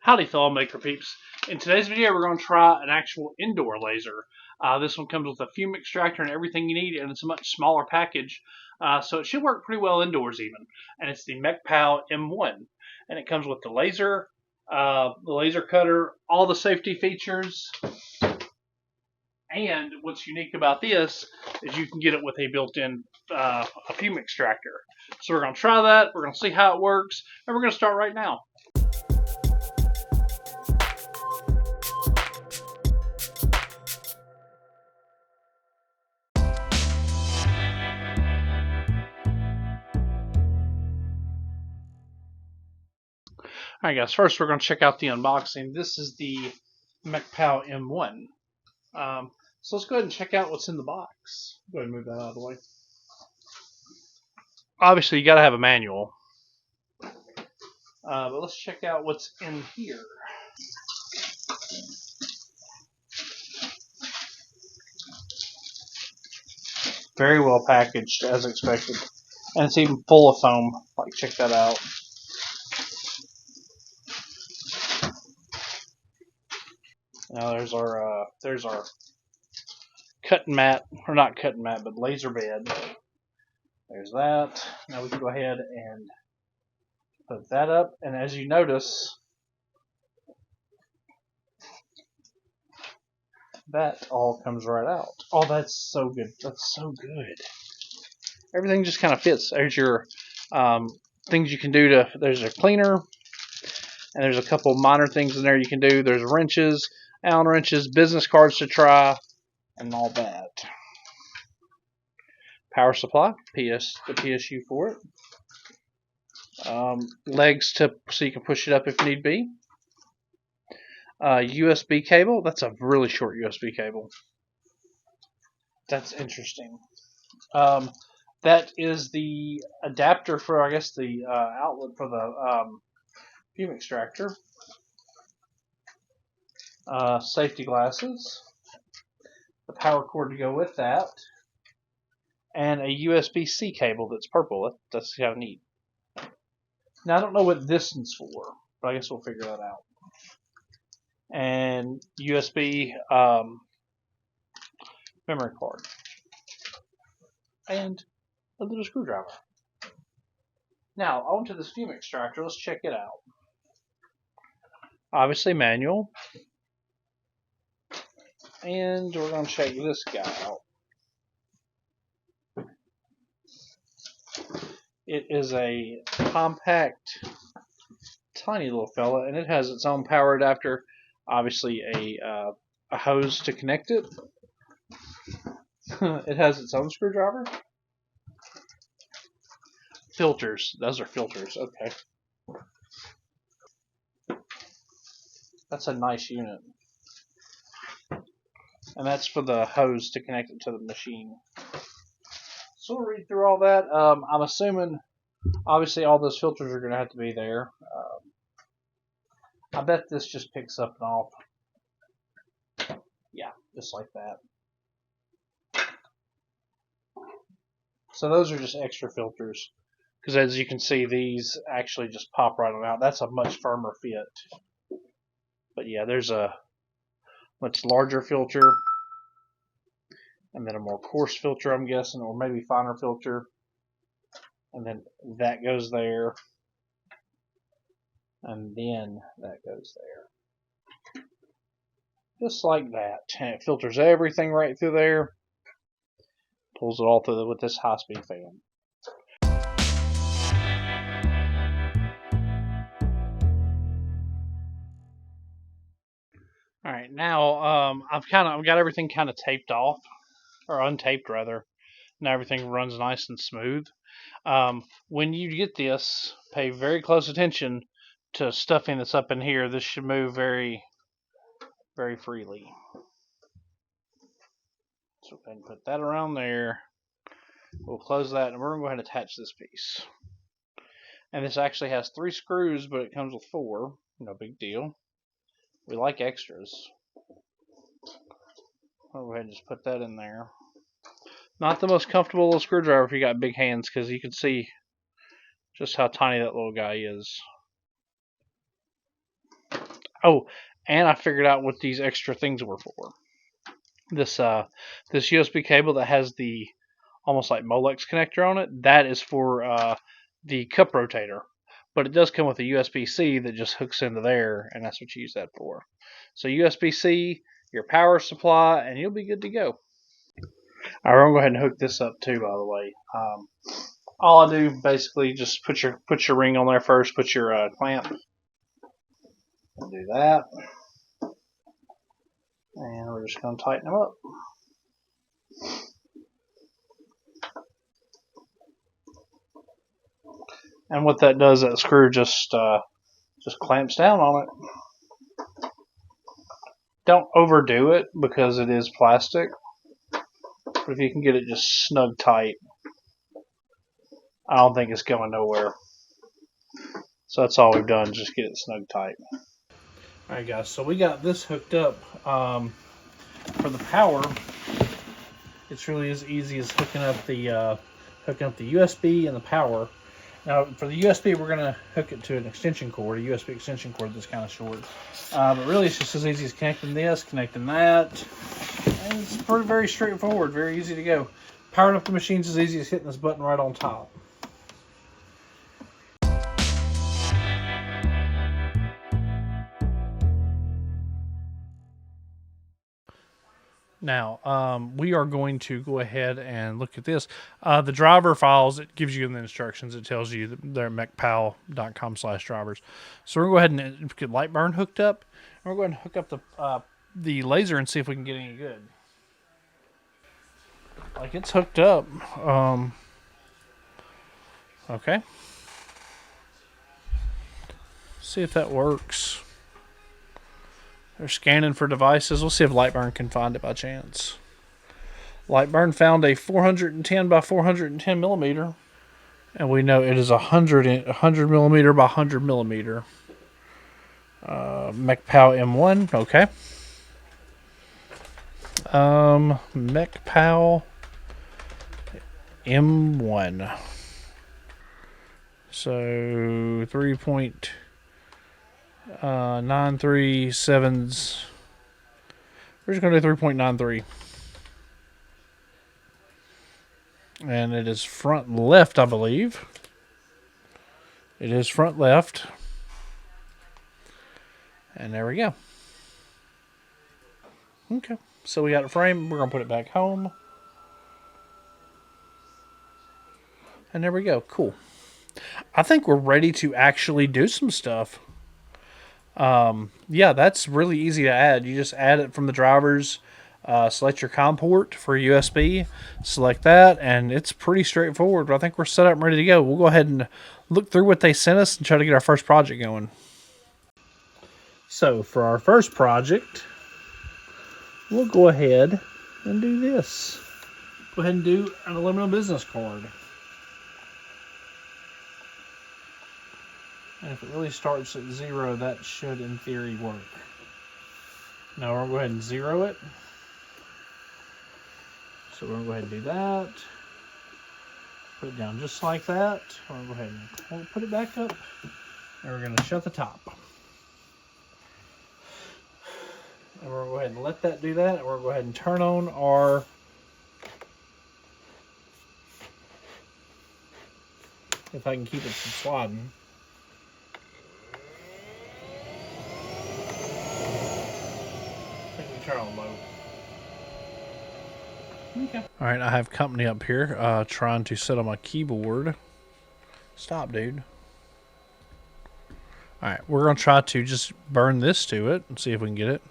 Howdy, fellow maker peeps. In today's video, we're going to try an actual indoor laser. This one comes with a fume extractor and everything you need, and it's a much smaller package, so it should work pretty well indoors even. And it's the MechPal M1, and it comes with the laser cutter, all the safety features. And what's unique about this is you can get it with a built-in fume extractor. So we're going to try that, we're going to see how it works, and we're going to start right now. Alright guys, first we're going to check out the unboxing. This is the MechPal M1. So let's go ahead and check out what's in the box. Go ahead and move that out of the way. Obviously you got to have a manual. But let's check out what's in here. Very well packaged as expected. And it's even full of foam. Like, check that out. Now there's our cutting mat, or not cutting mat, but laser bed. There's that. Now we can go ahead and put that up, and as you notice, that all comes right out. Oh, that's so good. That's so good. Everything just kind of fits. There's your things you can do to. There's a cleaner, and there's a couple minor things in there you can do. There's wrenches, Allen wrenches, business cards to try, and all that. Power supply, the PSU for it. Legs so you can push it up if need be. USB cable. That's a really short USB cable. That's interesting. That is the adapter for, I guess, the outlet for the fume extractor. Safety glasses. The power cord to go with that. And a USB-C cable that's purple. That's kind of neat. Now, I don't know what this one's for, but I guess we'll figure that out. And USB memory card. And a little screwdriver. Now, onto this fume extractor. Let's check it out. Obviously, manual. And we're going to check this guy out. It is a compact, tiny little fella, and it has its own power adapter. Obviously, a hose to connect it. It has its own screwdriver. Filters. Those are filters. Okay. That's a nice unit. And that's for the hose to connect it to the machine. So we'll read through all that. I'm assuming, obviously, all those filters are going to have to be there. I bet this just picks up and off. Yeah, just like that. So those are just extra filters. Because as you can see, these actually just pop right on out. That's a much firmer fit. But yeah, there's a much larger filter. And then a more coarse filter, I'm guessing, or maybe finer filter. And then that goes there. And then that goes there. Just like that. And it filters everything right through there. Pulls it all through with this high-speed fan. Alright, now I've got everything kind of taped off. Or untaped rather. Now everything runs nice and smooth. When you get this, pay very close attention to stuffing that's up in here. This should move very, very freely. So go ahead and put that around there. We'll close that, and we're going to go ahead and attach this piece. And this actually has 3 screws, but it comes with 4. No big deal. We like extras. I'll go ahead and just put that in there. Not the most comfortable little screwdriver if you got big hands, because you can see just how tiny that little guy is. Oh, and I figured out what these extra things were for. This USB cable that has the almost like Molex connector on it, that is for the cup rotator. But it does come with a USB-C that just hooks into there, and that's what you use that for. So USB-C, your power supply, and you'll be good to go. All right, I'm gonna go ahead and hook this up too. By the way, all I do basically just put your ring on there first. Put your clamp. Do that, and we're just gonna tighten them up. And what that does, that screw just clamps down on it. Don't overdo it because it is plastic. But if you can get it just snug tight, I don't think it's going nowhere. So that's all we've done, just get it snug tight. Alright guys, so we got this hooked up. For the power, it's really as easy as hooking up the USB and the power. Now for the USB, we're going to hook it to an extension cord, a USB extension cord that's kind of short. But really it's just as easy as connecting this, connecting that. And it's very straightforward, very easy to go. Powering up the machine's as easy as hitting this button right on top. Now, we are going to go ahead and look at this. The driver files, it gives you in the instructions, it tells you that they're mechpal.com/drivers. So we're going to go ahead and get Lightburn hooked up. And we're going to hook up the laser and see if we can get any good. Like, it's hooked up. Okay. See if that works. They're scanning for devices. We'll see if Lightburn can find it by chance. Lightburn found a 410 by 410 millimeter. And we know it is 100 millimeter by 100 millimeter. Mechpal M1. Okay. Mechpal M1. So 3.937s. We're just going to do 3.93. And it is front left, I believe. It is front left. And there we go. Okay. So we got it framed. We're going to put it back home. And there we go. Cool. I think we're ready to actually do some stuff. Yeah, that's really easy to add. You just add it from the drivers. Select your COM port for USB. Select that, and it's pretty straightforward. I think we're set up and ready to go. We'll go ahead and look through what they sent us and try to get our first project going. So for our first project, we'll go ahead and do this. Go ahead and do an aluminum business card. And if it really starts at 0, that should, in theory, work. Now we're going to go ahead and 0 it. So we're going to go ahead and do that. Put it down just like that. We're going to go ahead and put it back up. And we're going to shut the top. And we're going to go ahead and let that do that. And we're going to go ahead and turn on our if I can keep it from sliding. I think we turn on low. Okay. Alright, I have company up here trying to set on my keyboard. Stop, dude. Alright, we're going to try to just burn this to it and see if we can get it.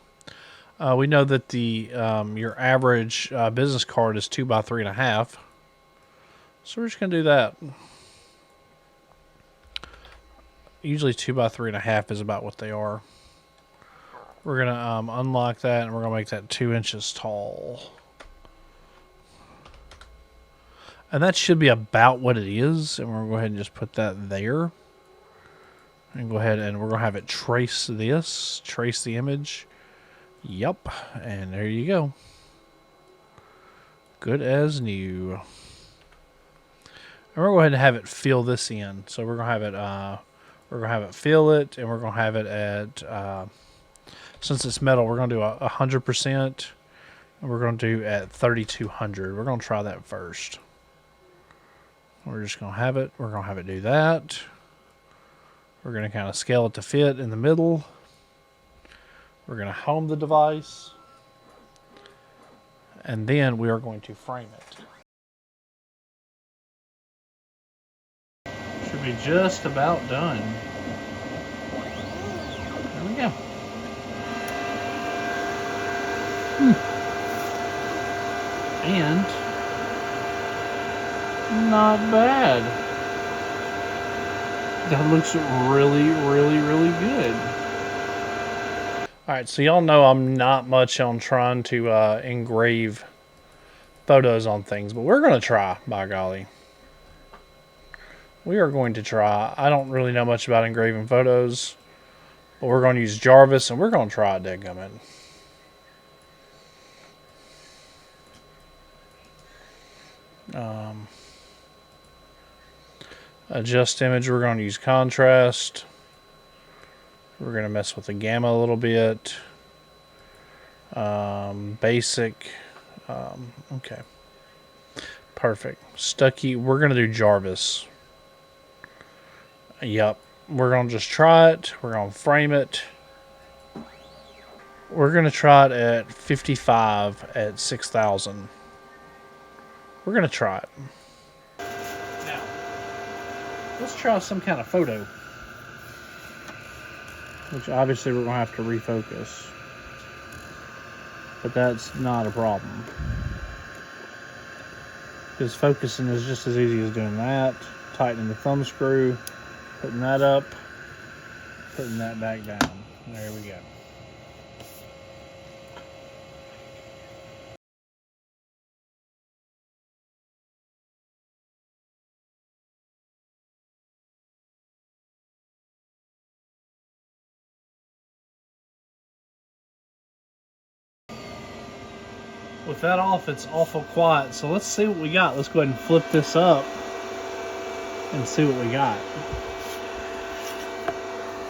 We know that the your average business card is 2 by 3.5. So we're just going to do that. Usually 2 by 3.5 is about what they are. We're going to unlock that and we're going to make that 2 inches tall. And that should be about what it is. And we're going to go ahead and just put that there. And go ahead and we're going to have it trace this. Trace the image. Yep. And there you go. Good as new. And we're going to go ahead and have it fill this in. So we're going to have it fill it, and we're going to have it at since it's metal, we're going to do 100%. And we're going to do at 3200. We're going to try that first. We're just going to have it. We're going to have it do that. We're going to kind of scale it to fit in the middle. We're going to home the device. And then we are going to frame it. Should be just about done. There we go. And not bad. That looks really, really, really good. Alright, so y'all know I'm not much on trying to engrave photos on things, but we're going to try, by golly. We are going to try. I don't really know much about engraving photos, but we're going to use Jarvis, and we're going to try it, dadgummit. Adjust image, we're going to use contrast. We're going to mess with the gamma a little bit. Basic. Okay. Perfect. Stucky, we're going to do Jarvis. Yep. We're going to just try it. We're going to frame it. We're going to try it at 55 at 6,000. We're going to try it. Now, let's try some kind of photo. Which obviously we're going to have to refocus. But that's not a problem. Because focusing is just as easy as doing that. Tightening the thumb screw. Putting that up. Putting that back down. There we go. With that off, it's awful quiet. So let's see what we got. Let's go ahead and flip this up and see what we got.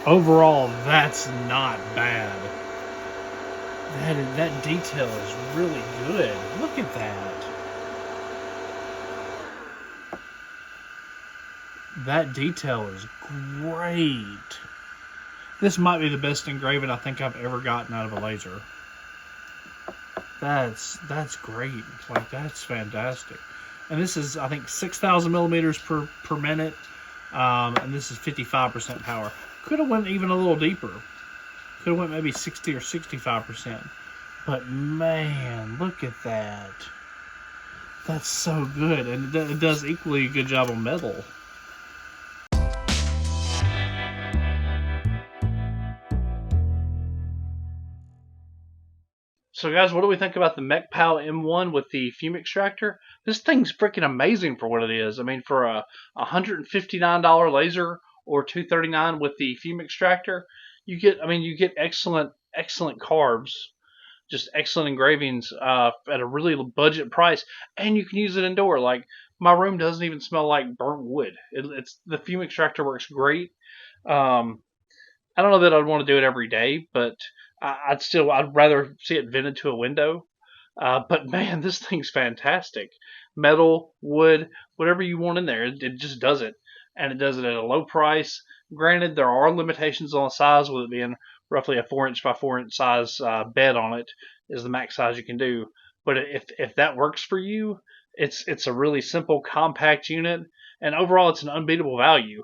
Overall, that's not bad. That detail is really good. Look at that. That detail is great. This might be the best engraving I think I've ever gotten out of a laser. That's great. Like, that's fantastic. And this is, I think, 6,000 millimeters per minute. And this is 55% power. Could have went even a little deeper. Could have went maybe 60 or 65%. But man, look at that. That's so good. And it does equally a good job on metal. So guys, what do we think about the MechPal M1 with the fume extractor? This thing's freaking amazing for what it is. I mean, for a $159 laser or $239 with the fume extractor, you get excellent carbs, just excellent engravings at a really budget price, and you can use it indoor. Like, my room doesn't even smell like burnt wood. It's the fume extractor works great. I don't know that I'd want to do it every day, but I'd rather see it vented to a window. But man, this thing's fantastic. Metal, wood, whatever you want in there, it just does it. And it does it at a low price. Granted, there are limitations on the size, with it being roughly a 4-inch by 4-inch size bed on it is the max size you can do. But if that works for you, it's a really simple, compact unit, and overall, it's an unbeatable value.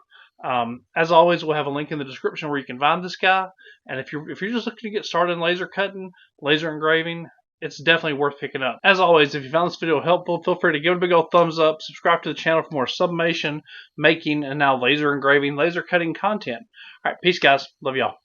As always, we'll have a link in the description where you can find this guy. And if you're just looking to get started in laser cutting, laser engraving, it's definitely worth picking up. As always, if you found this video helpful, feel free to give it a big old thumbs up, subscribe to the channel for more sublimation, making, and now laser engraving, laser cutting content. All right, peace, guys. Love y'all.